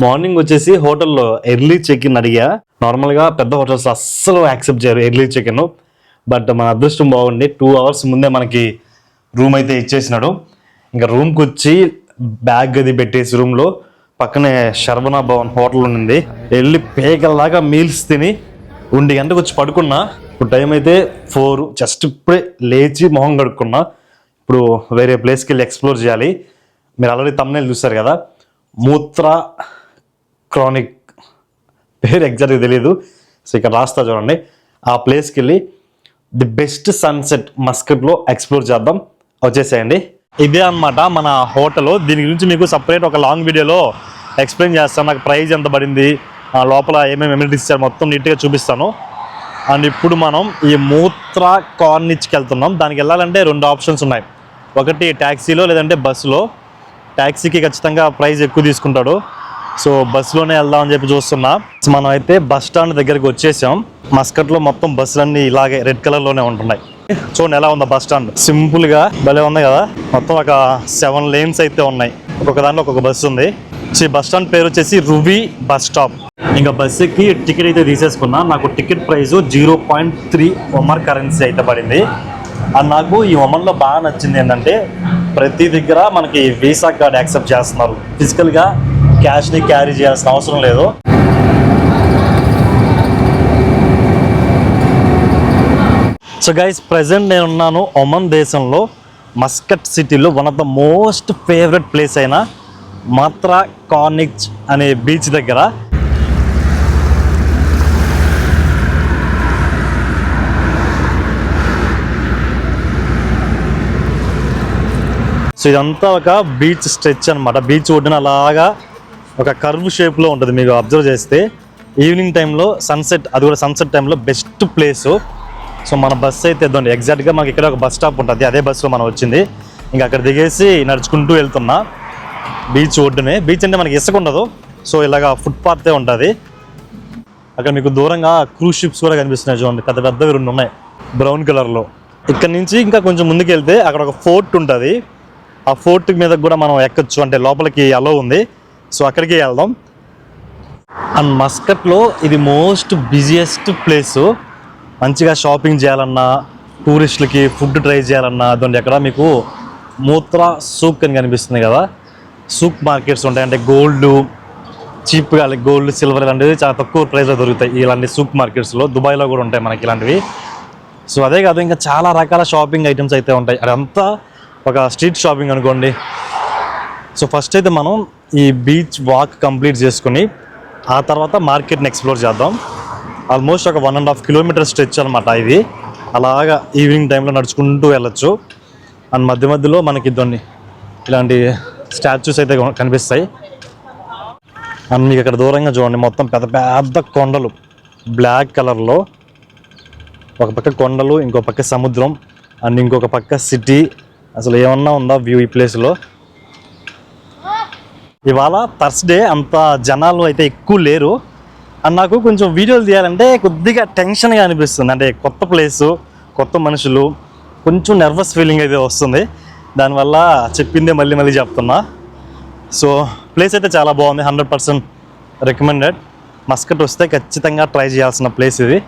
Morning వచ్చేసి హోటల్లో early check in అడిగా. నార్మల్గా పెద్ద హోటల్స్ అస్సలు యాక్సెప్ట్ చేయరు ఎర్లీ చెక్ ఇన్. బట్ మన అదృష్టం బాగుండి 2 hours ముందే మనకి రూమ్ అయితే ఇచ్చేసినాడు. ఇంకా రూమ్కి వచ్చి బ్యాగ్ అది పెట్టేసి రూమ్లో పక్కనే శర్వణ భవన్ హోటల్ ఉంది. వెళ్ళి పేకల్లాగా మీల్స్ తిని 1 గంటకు వచ్చి పడుకున్నా. ఇప్పుడు టైం అయితే 4. జస్ట్ ఇప్పుడే లేచి మొహం కడుక్కున్నా. ఇప్పుడు వేరే ప్లేస్కి వెళ్ళి ఎక్స్ప్లోర్ చేయాలి. మీరు ఆల్రెడీ తమ్నైల్ చూస్తారు కదా, మూత్ర క్రానిక్ పేరు ఎగ్జాక్ట్గా తెలియదు. సో ఇక్కడ రాస్తా చూడండి. ఆ ప్లేస్కి వెళ్ళి ది బెస్ట్ సన్సెట్ మస్కట్లో ఎక్స్ప్లోర్ చేద్దాం. వచ్చేసేయండి. ఇదే అనమాట మన హోటల్. దీని గురించి మీకు సపరేట్ ఒక లాంగ్ వీడియోలో ఎక్స్ప్లెయిన్ చేస్తాను. నాకు ప్రైస్ ఎంత పడింది, లోపల ఏమేమి ఎమ్యూనిటీస్ ఇచ్చారు మొత్తం నీట్గా చూపిస్తాను. అండ్ ఇప్పుడు మనం ఈ మూత్ర కార్నిచ్కి వెళ్తున్నాం. దానికి వెళ్ళాలంటే 2 ఆప్షన్స్ ఉన్నాయి. ఒకటి ట్యాక్సీలో, లేదంటే బస్సులో. ట్యాక్సీకి ఖచ్చితంగా ప్రైస్ ఎక్కువ తీసుకుంటాడు. సో బస్సులోనే వెళ్దామని చెప్పి చూస్తున్నా. మనం అయితే బస్ స్టాండ్ దగ్గరికి వచ్చేసాం. మస్కట్లో మొత్తం బస్సులన్నీ ఇలాగే రెడ్ కలర్లోనే ఉంటున్నాయి. చూడండి ఎలా ఉందా బస్ స్టాండ్. సింపుల్గా భలే ఉంది కదా. మొత్తం ఒక 7 lanes అయితే ఉన్నాయి. ఒక్కొక్క దాంట్లో ఒక్కొక్క బస్సు ఉంది. సో ఈ బస్ స్టాండ్ పేరు వచ్చేసి రువి బస్ స్టాప్. ఇంకా బస్ ఎక్కి టికెట్ అయితే తీసేసుకున్నా. నాకు టికెట్ ప్రైస్ 0.3 ఒమర్ కరెన్సీ అయితే పడింది. అండ్ నాకు ఈ ఒమన్లో బాగా నచ్చింది ఏంటంటే ప్రతి దగ్గర మనకి వీసా కార్డ్ యాక్సెప్ట్ చేస్తున్నారు. ఫిజికల్గా క్యాష్ని క్యారీ చేయాల్సిన అవసరం లేదు. సో గైస్, ప్రజెంట్ నేను ఉన్నాను ఒమన్ దేశంలో మస్కట్ సిటీలో. One of the most favourite place అయిన మాత్రా కార్నిచ్ అనే బీచ్ దగ్గర. సో ఇదంతా ఒక బీచ్ స్ట్రెచ్ అనమాట. బీచ్ ఒడ్డున అలాగా ఒక కర్వ్ షేప్లో ఉంటుంది. మీకు అబ్జర్వ్ చేస్తే ఈవినింగ్ టైంలో సన్సెట్, అది కూడా సన్సెట్ టైంలో బెస్ట్ ప్లేసు. సో మన బస్సు అయితే ఇద్దండి. ఎగ్జాక్ట్గా మనకి ఇక్కడ ఒక బస్ స్టాప్ ఉంటుంది. అదే బస్సులో మనం వచ్చింది. ఇంకా అక్కడ దిగేసి నడుచుకుంటూ వెళ్తున్నా బీచ్ ఒడ్డునే. బీచ్ అంటే మనకి ఇసుక ఉండదు. సో ఇలాగా ఫుట్పాతే ఉంటుంది. అక్కడ మీకు దూరంగా క్రూజ్ షిప్స్ కూడా కనిపిస్తున్నాయి చూడండి. పెద్ద పెద్దవి 2 ఉన్నాయి బ్రౌన్ కలర్లో. ఇక్కడ నుంచి ఇంకా కొంచెం ముందుకు వెళ్తే అక్కడ ఒక ఫోర్ట్ ఉంటుంది. ఆ ఫోర్ట్ మీద కూడా మనం ఎక్కచ్చు, అంటే లోపలికి అలో ఉంది. సో అక్కడికి వెళ్దాం. అండ్ మస్కట్లో ఇది మోస్ట్ బిజియెస్ట్ ప్లేసు. మంచిగా షాపింగ్ చేయాలన్నా, టూరిస్టులకి ఫుడ్ ట్రై చేయాలన్నా అదండి. అక్కడ మీకు మూత్ర సూక్ అని కనిపిస్తుంది కదా. సూక్ మార్కెట్స్ ఉంటాయి. అంటే గోల్డ్ చీప్గా, గోల్డ్ సిల్వర్ ఇలాంటివి చాలా తక్కువ ప్రైస్లో దొరుకుతాయి ఇలాంటి సూక్ మార్కెట్స్లో. దుబాయ్లో కూడా ఉంటాయి మనకి ఇలాంటివి. సో అదే కాదు, ఇంకా చాలా రకాల షాపింగ్ ఐటమ్స్ అయితే ఉంటాయి. అదంతా ఒక స్ట్రీట్ షాపింగ్ అనుకోండి. సో ఫస్ట్ అయితే మనం ఈ బీచ్ వాక్ కంప్లీట్ చేసుకుని ఆ తర్వాత మార్కెట్ని ఎక్స్ప్లోర్ చేద్దాం. ఆల్మోస్ట్ ఒక 1.5 kilometer స్ట్రెచ్ అనమాట ఇది. అలాగా ఈవినింగ్ టైంలో నడుచుకుంటూ వెళ్ళొచ్చు. అండ్ మధ్య మధ్యలో మనకి ఇలాంటి స్టాచ్యూస్ అయితే కనిపిస్తాయి. అండ్ మీకు ఇక్కడ దూరంగా చూడండి, మొత్తం పెద్ద పెద్ద కొండలు బ్లాక్ కలర్లో. ఒక పక్క కొండలు, ఇంకో పక్క సముద్రం, అండ్ ఇంకొక పక్క సిటీ. అసలు ఏమన్నా ఉందా వ్యూ ఈ ప్లేస్లో. ఇవాళ థర్స్డే, అంత జనాలు అయితే ఎక్కువ లేరు. అండ్ నాకు కొంచెం వీడియోలు తీయాలంటే కొద్దిగా టెన్షన్గా అనిపిస్తుంది. అంటే కొత్త ప్లేసు, కొత్త మనుషులు, కొంచెం నర్వస్ ఫీలింగ్ అయితే వస్తుంది. దానివల్ల చెప్పిందే మళ్ళీ మళ్ళీ చెప్తున్నా. సో ప్లేస్ అయితే చాలా బాగుంది. 100% రికమెండెడ్. మస్కట్ వస్తే ఖచ్చితంగా ట్రై చేయాల్సిన ప్లేస్ ఇది.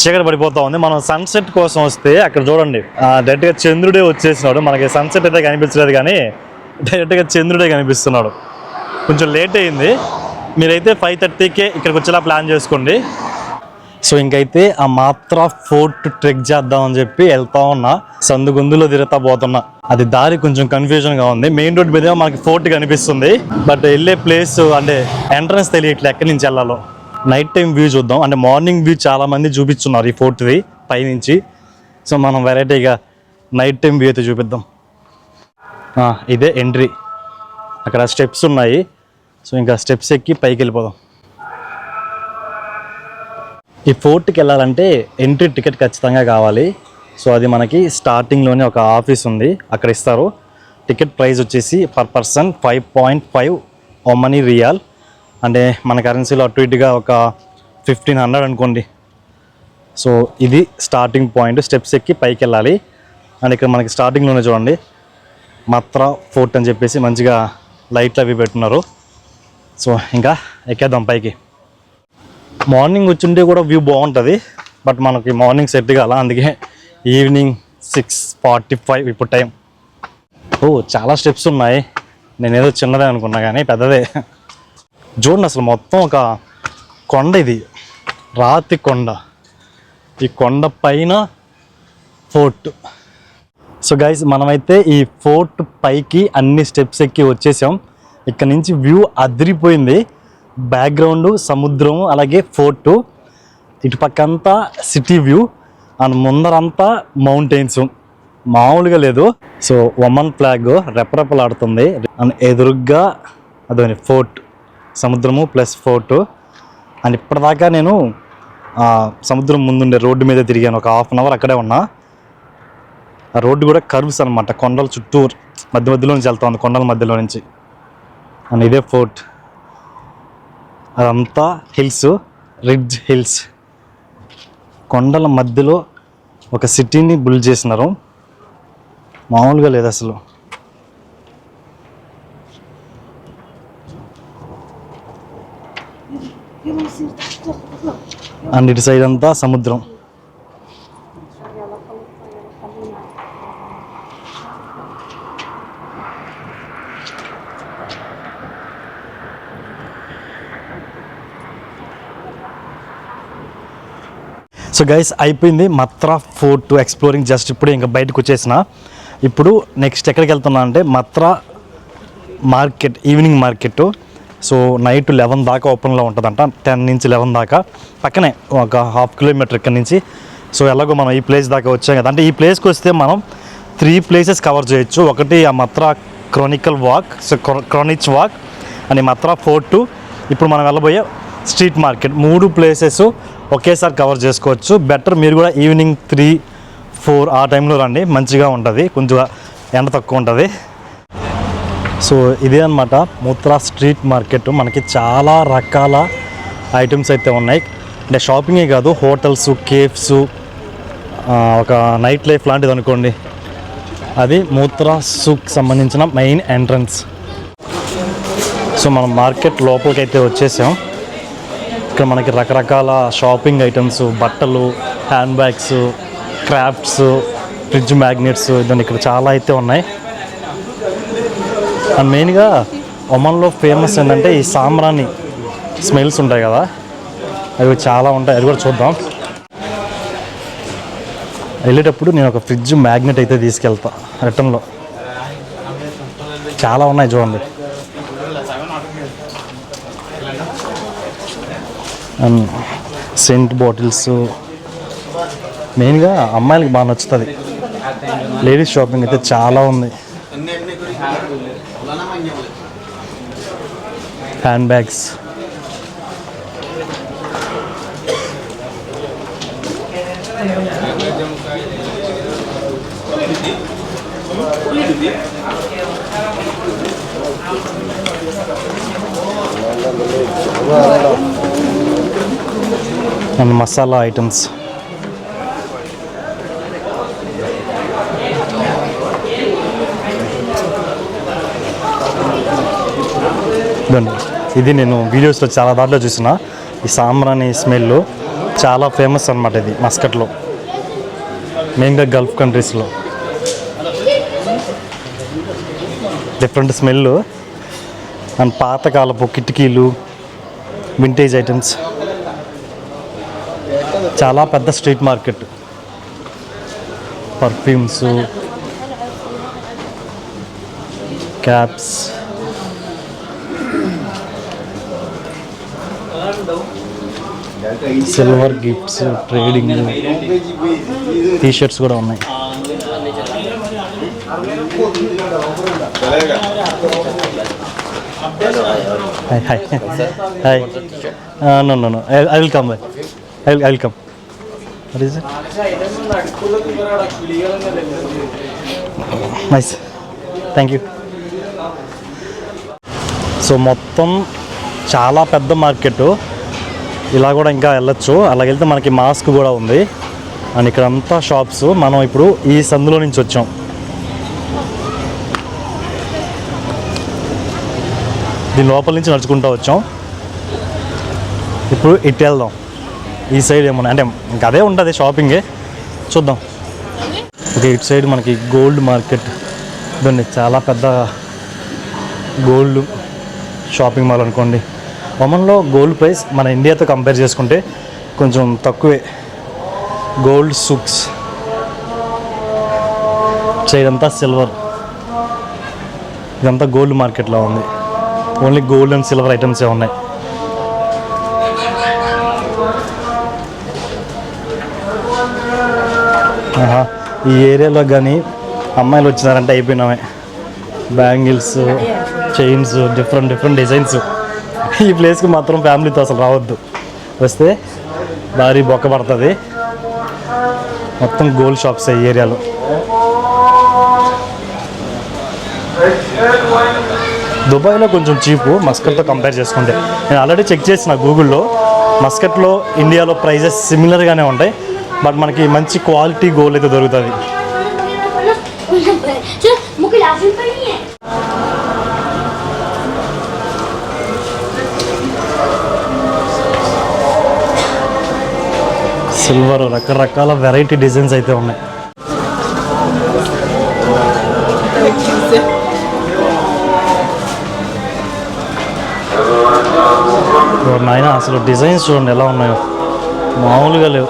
చీకటి పడిపోతూ ఉంది. మనం సన్సెట్ కోసం వస్తే అక్కడ చూడండి, డైరెక్ట్గా చంద్రుడే వచ్చేసినాడు. మనకి సన్సెట్ అయితే కనిపించలేదు కానీ డైరెక్ట్గా చంద్రుడే కనిపిస్తున్నాడు. కొంచెం లేట్ అయింది. మీరైతే 5:30కే ఇక్కడికి వచ్చేలా ప్లాన్ చేసుకోండి. సో ఇంకైతే ఆ మాత్ర ఫోర్ట్ ట్రెక్ చేద్దామని చెప్పి వెళ్తా ఉన్నా. సందుగుందులో తిరుగుతా పోతున్నా. అది దారి కొంచెం కన్ఫ్యూజన్గా ఉంది. మెయిన్ రోడ్ మీద మనకి ఫోర్ట్ కనిపిస్తుంది. బట్ వెళ్ళే ప్లేస్ అంటే ఎంట్రన్స్ తెలియట్లే ఎక్కడి నుంచి వెళ్ళాలో. నైట్ టైం వ్యూ చూద్దాం. అంటే మార్నింగ్ వ్యూ చాలామంది చూపిస్తున్నారు ఈ ఫోర్ట్ది పైనుంచి. సో మనం వెరైటీగా నైట్ టైం వ్యూ అయితే చూపిద్దాం. ఇదే ఎంట్రీ. అక్కడ స్టెప్స్ ఉన్నాయి. సో ఇంకా స్టెప్స్ ఎక్కి పైకి వెళ్ళిపోదాం. ఈ ఫోర్ట్కి వెళ్ళాలంటే ఎంట్రీ టికెట్ ఖచ్చితంగా కావాలి. సో అది మనకి స్టార్టింగ్లోనే ఒక ఆఫీస్ ఉంది, అక్కడ ఇస్తారు. టికెట్ ప్రైస్ వచ్చేసి పర్ పర్సన్ 5.5 ఒమనీ రియాల్. అంటే మన కరెన్సీలో అటు ఇటుగా ఒక 1500 అనుకోండి. సో ఇది స్టార్టింగ్ పాయింట్. స్టెప్స్ ఎక్కి పైకి వెళ్ళాలి. అండ్ ఇక్కడ మనకి స్టార్టింగ్లోనే చూడండి మాత్ర ఫోర్ట్ అని చెప్పేసి మంచిగా లైట్లు అవి పెట్టున్నారు. సో ఇంకా ఎక్కేద్దాం పైకి. మార్నింగ్ వచ్చింటే కూడా వ్యూ బాగుంటుంది, బట్ మనకి మార్నింగ్ సెట్ కాల, అందుకే ఈవినింగ్ 6:45 ఇప్పుడు టైం. ఓ చాలా స్టెప్స్ ఉన్నాయి, నేనేదో చిన్నదే అనుకున్నా కానీ పెద్దదే. చూడండి అసలు మొత్తం ఒక కొండ, ఇది రాతి కొండ, ఈ కొండ పైన ఫోర్ట్. సో గైస్ మనమైతే ఈ ఫోర్ట్ పైకి అన్ని స్టెప్స్ ఎక్కి వచ్చేసాం. ఇక్కడ నుంచి వ్యూ అదిరిపోయింది, బ్యాక్గ్రౌండ్ సముద్రము అలాగే ఫోర్టు, ఇటు పక్కంతా సిటీ వ్యూ అండ్ ముందరంతా మౌంటైన్స్, మామూలుగా లేదు. సో ఒమన్ ఫ్లాగ్ రెపరెపలాడుతుంది అండ్ ఎదురుగ్గా అదే ఫోర్ట్, సముద్రము ప్లస్ ఫోర్టు. అండ్ ఇప్పటిదాకా నేను సముద్రం ముందుండే రోడ్డు మీద తిరిగాను, ఒక హాఫ్ అన్ అవర్ అక్కడే ఉన్నా. ఆ రోడ్డు కూడా కర్వ్స్ అనమాట, కొండల చుట్టూ మధ్యలో నుంచి వెళ్తా ఉంది, కొండల మధ్యలో నుంచి. అండ్ ఇదే ఫోర్ట్, అదంతా హిల్స్, రిడ్జ్ హిల్స్, కొండల మధ్యలో ఒక సిటీని బిల్డ్ చేసినారు, మామూలుగా లేదు అసలు. అండ్ ఇటు సైడ్ అంతా సముద్రం. సో గైస్ అయిపోయింది మత్రా ఫోర్ట్ ఎక్స్ప్లోరింగ్, జస్ట్ ఇప్పుడు ఇంకా బయటకు వచ్చేసిన. ఇప్పుడు నెక్స్ట్ ఎక్కడికి వెళ్తున్నా అంటే మత్రా market, evening market. So night 11 దాకా ఓపెన్లో ఉంటుందంట, 10 నుంచి 11 దాకా, పక్కనే ఒక 1/2 కిలోమీటర్ ఇక్కడ నుంచి. సో ఎలాగో మనం ఈ ప్లేస్ దాకా వచ్చాం కదా, అంటే ఈ ప్లేస్కి వస్తే మనం 3 ప్లేసెస్ కవర్ చేయొచ్చు. ఒకటి ఆ మత్రా క్రానికల్ వాక్, సో క్రానిచ్ వాక్ అని మత్రా ఫోర్టు, ఇప్పుడు మనం వెళ్ళబోయే స్ట్రీట్ మార్కెట్, 3 ప్లేసెస్ ఒకేసారి కవర్ చేసుకోవచ్చు. బెటర్ మీరు కూడా ఈవినింగ్ 3-4 ఆ టైంలో రండి, మంచిగా ఉంటుంది, కొంచెం ఎండ తక్కువ ఉంటుంది. సో ఇదే అనమాట మత్రా స్ట్రీట్ మార్కెట్. మనకి చాలా రకాల ఐటమ్స్ అయితే ఉన్నాయి, అంటే షాపింగే కాదు, హోటల్స్, కేఫ్స్, ఒక నైట్ లైఫ్ లాంటిది అనుకోండి. అది మత్రా సూక్ సంబంధించిన మెయిన్ ఎంట్రన్స్. సో మనం మార్కెట్ లోపలికి అయితే వచ్చేసాం. ఇక్కడ మనకి రకరకాల షాపింగ్ ఐటమ్స్, బట్టలు, hand bags, crafts, fridge magnets, ఇదని ఇక్కడ చాలా అయితే ఉన్నాయి. అండ్ మెయిన్గా ఒమన్లో ఫేమస్ ఏంటంటే ఈ సాంబ్రాణి స్మెల్స్ ఉంటాయి కదా, అవి చాలా ఉంటాయి, అది కూడా చూద్దాం. వెళ్ళేటప్పుడు నేను ఒక ఫ్రిడ్జ్ మ్యాగ్నెట్ అయితే తీసుకెళ్తా రిటర్న్లో, చాలా ఉన్నాయి చూడండి. అండ్ సెంట్ బాటిల్స్, మెయిన్గా అమ్మాయిలకి బాగా నచ్చుతుంది. లేడీస్ షాపింగ్ అయితే చాలా ఉంది. Hand bags, and masala items. ఇది నేను వీడియోస్లో చాలా దాంట్లో చూసిన, ఈ సాంబ్రాణి స్మెల్ చాలా ఫేమస్ అనమాట. ఇది మస్కట్లో, మెయిన్గా గల్ఫ్ కంట్రీస్లో డిఫరెంట్ స్మెల్. అండ్ పాతకాలపు కిటికీలు, వింటేజ్ ఐటమ్స్, చాలా పెద్ద street market. Perfumes, caps, silver gifts, trading, t-shirts కూడా ఉన్నాయి. Hi hi no no no I will come, I will come. What is it? Nice. Thank you. So మొత్తం చాలా పెద్ద market, ఇలా కూడా ఇంకా వెళ్ళొచ్చు. అలాగ వెళ్తే మనకి మాస్క్ కూడా ఉంది. అండ్ ఇక్కడ అంతా షాప్స్. మనం ఇప్పుడు ఈ సందులో నుంచి వచ్చాం. దీని లోపల నుంచి నడుచుకుంటూ వచ్చాం. ఇప్పుడు ఇటు వెళ్దాం. ఈ సైడ్ ఏమన్నా అంటే ఇంకా అదే ఉంటుంది షాపింగే, చూద్దాం. ఓకే, ఇటు సైడ్ మనకి గోల్డ్ మార్కెట్ ఇదండి, చాలా పెద్ద గోల్డ్ షాపింగ్ మాల్ అనుకోండి. ఒమన్లో గోల్డ్ ప్రైస్ మన ఇండియాతో కంపేర్ చేసుకుంటే కొంచెం తక్కువే. గోల్డ్ సూక్స్ సైడ్ అంతా సిల్వర్, ఇదంతా గోల్డ్ మార్కెట్లో ఉంది. ఓన్లీ గోల్డ్ అండ్ సిల్వర్ ఐటమ్సే ఉన్నాయి. ఈ ఏరియాలో కానీ అమ్మాయిలు వచ్చినారంటే అయిపోయినామే. Bangles, chains, different designs. ఈ ప్లేస్కి మాత్రం ఫ్యామిలీతో అసలు రావద్దు, వస్తే భారీ బొక్క పడుతుంది. మొత్తం గోల్డ్ షాప్స్ ఈ ఏరియాలో. దుబాయ్లో కొంచెం చీపు మస్కట్తో కంపేర్ చేసుకుంటే. నేను ఆల్రెడీ చెక్ చేసిన గూగుల్లో, మస్కట్లో ఇండియాలో ప్రైజెస్ సిమిలర్గానే ఉంటాయి, బట్ మనకి మంచి క్వాలిటీ గోల్డ్ అయితే దొరుకుతుంది. సిల్వర్ రకరకాల వెరైటీ డిజైన్స్ అయితే ఉన్నాయి. నాయన అసలు డిజైన్స్ చూడండి ఎలా ఉన్నాయో, మామూలుగా లేవు.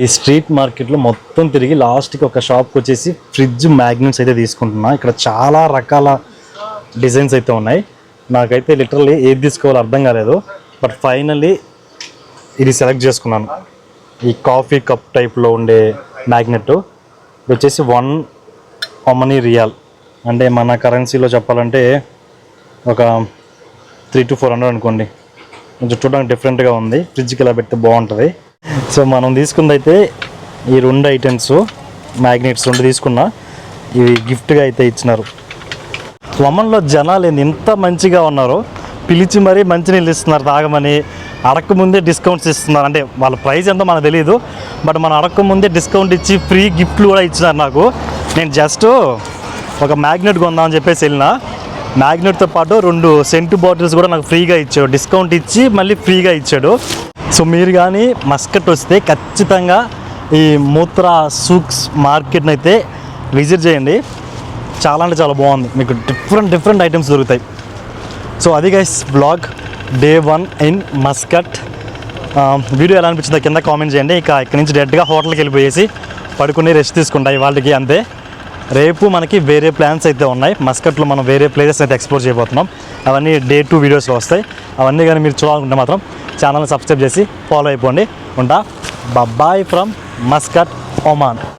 ఈ స్ట్రీట్ మార్కెట్లో మొత్తం తిరిగి లాస్ట్కి ఒక షాప్కి వచ్చేసి ఫ్రిడ్జ్ మ్యాగ్నెట్స్ అయితే తీసుకుంటున్నా. ఇక్కడ చాలా రకాల డిజైన్స్ అయితే ఉన్నాయి. నాకైతే లిటరల్లీ ఏది తీసుకోవాలో అర్థం కాలేదు, బట్ ఫైనల్లీ ఇది సెలెక్ట్ చేసుకున్నాను. ఈ కాఫీ కప్ టైప్లో ఉండే మ్యాగ్నెట్ ఇది వచ్చేసి 1 ఒమనీ రియాల్, అంటే మన కరెన్సీలో చెప్పాలంటే ఒక 300 to 400 అనుకోండి. కొంచెం చూడడానికి డిఫరెంట్గా ఉంది, ఫ్రిడ్జ్కి ఇలా పెడితే బాగుంటుంది. సో మనం తీసుకుందైతే ఈ 2 ఐటమ్స్ మ్యాగ్నెట్స్ 2 తీసుకున్నా. ఇవి గిఫ్ట్గా అయితే ఇచ్చినారు. ఒమన్లో జనాలు ఎంత మంచిగా ఉన్నారో, పిలిచి మరీ మంచినీళ్ళు ఇస్తున్నారు తాగమని. అడగకముందే డిస్కౌంట్స్ ఇస్తున్నారు. అంటే వాళ్ళ ప్రైస్ ఎంతో మనకు తెలియదు, బట్ మనం అడగకముందే డిస్కౌంట్ ఇచ్చి ఫ్రీ గిఫ్ట్లు కూడా ఇచ్చినారు నాకు. నేను జస్ట్ ఒక మ్యాగ్నెట్ కొందామని చెప్పేసి వెళ్ళిన, మ్యాగ్నెట్తో పాటు 2 సెంట్ బాటిల్స్ కూడా నాకు ఫ్రీగా ఇచ్చాడు. డిస్కౌంట్ ఇచ్చి మళ్ళీ ఫ్రీగా ఇచ్చాడు. సో మీరు కానీ మస్కట్ వస్తే ఖచ్చితంగా ఈ మూత్రా సూక్స్ మార్కెట్ని అయితే విజిట్ చేయండి. చాలా అంటే చాలా బాగుంది, మీకు డిఫరెంట్ ఐటమ్స్ దొరుకుతాయి. సో అది guys blog day 1 in Muscat. Video ఎలా అనిపించిందో కింద కామెంట్ చేయండి. ఇక ఇక్కడ నుంచి డైరెక్ట్గా హోటల్కి వెళ్ళిపోయేసి పడుకుని రెస్ట్ తీసుకుంటాయి వాళ్ళకి అంతే. రేపు మనకి వేరే ప్లాన్స్ అయితే ఉన్నాయి. మస్కట్లో మనం వేరే ప్లేసెస్ అయితే ఎక్స్ప్లోర్ చేయబోతున్నాం. అవన్నీ Day 2 వీడియోస్లో వస్తాయి. అవన్నీ కానీ మీరు చూడాలనుకుంటే మాత్రం ఛానల్ని సబ్స్క్రైబ్ చేసి ఫాలో అయిపోండి. ఉంటా. Bye from Muscat, Oman.